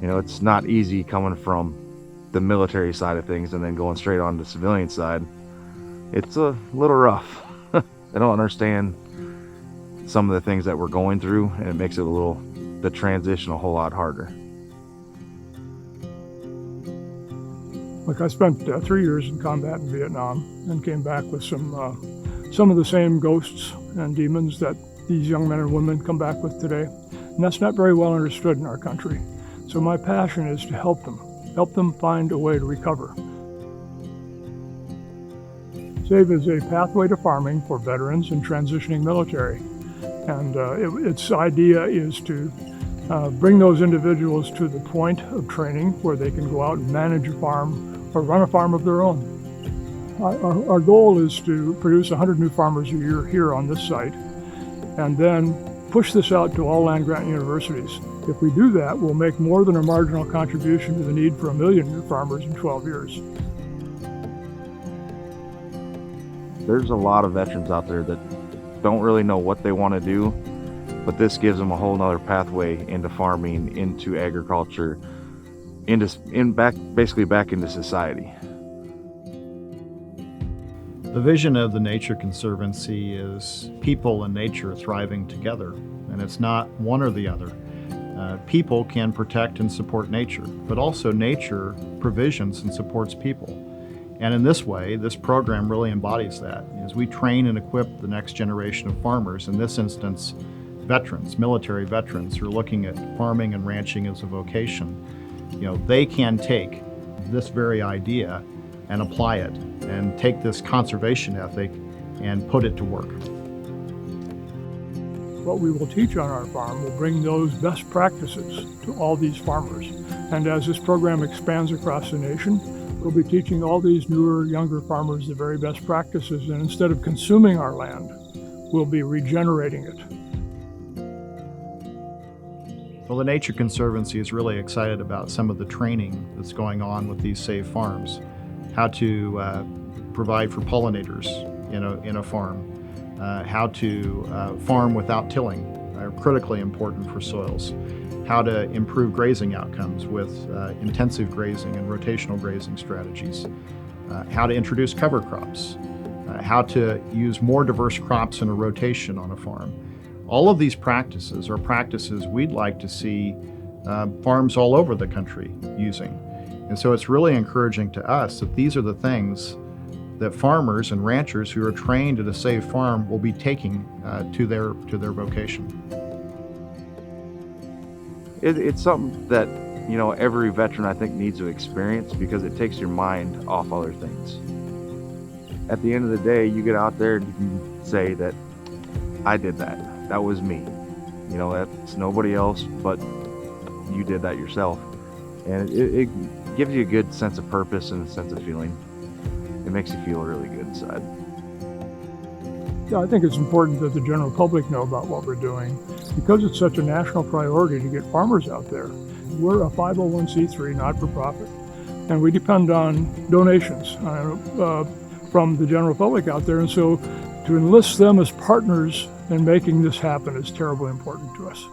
It's not easy coming from the military side of things and then going straight on the civilian side. It's a little rough. They don't understand some of the things that we're going through, and it makes the transition a whole lot harder. Like, I spent 3 years in combat in Vietnam and came back with some of the same ghosts and demons that these young men and women come back with today. And that's not very well understood in our country. So my passion is to help them find a way to recover. SAVE is a pathway to farming for veterans and transitioning military. And its idea is to bring those individuals to the point of training where they can go out and manage a farm or run a farm of their own. Our goal is to produce 100 new farmers a year here on this site, and then push this out to all land-grant universities. If we do that, we'll make more than a marginal contribution to the need for 1 million new farmers in 12 years. There's a lot of veterans out there that don't really know what they want to do, but this gives them a whole nother pathway into farming, into agriculture, basically back into society. The vision of the Nature Conservancy is people and nature thriving together, and it's not one or the other. People can protect and support nature, but also nature provisions and supports people. And in this way, this program really embodies that. As we train and equip the next generation of farmers, in this instance, veterans, military veterans who are looking at farming and ranching as a vocation, they can take this very idea and apply it and take this conservation ethic and put it to work. What we will teach on our farm will bring those best practices to all these farmers. And as this program expands across the nation, we'll be teaching all these newer, younger farmers the very best practices. And instead of consuming our land, we'll be regenerating it. Well, the Nature Conservancy is really excited about some of the training that's going on with these SAVE farms. How to provide for pollinators in a farm, how to farm without tilling, critically important for soils, how to improve grazing outcomes with intensive grazing and rotational grazing strategies, how to introduce cover crops, how to use more diverse crops in a rotation on a farm. All of these practices are practices we'd like to see farms all over the country using. And so it's really encouraging to us that these are the things that farmers and ranchers who are trained at a SAVE farm will be taking to their vocation. It's something that every veteran, I think, needs to experience, because it takes your mind off other things. At the end of the day, you get out there and you can say that I did that. That was me. That's nobody else, but you did that yourself. And it gives you a good sense of purpose and a sense of feeling. It makes you feel really good inside. Yeah, I think it's important that the general public know about what we're doing, because it's such a national priority to get farmers out there. We're a 501c3 not-for-profit, and we depend on donations from the general public out there. And so to enlist them as partners in making this happen is terribly important to us.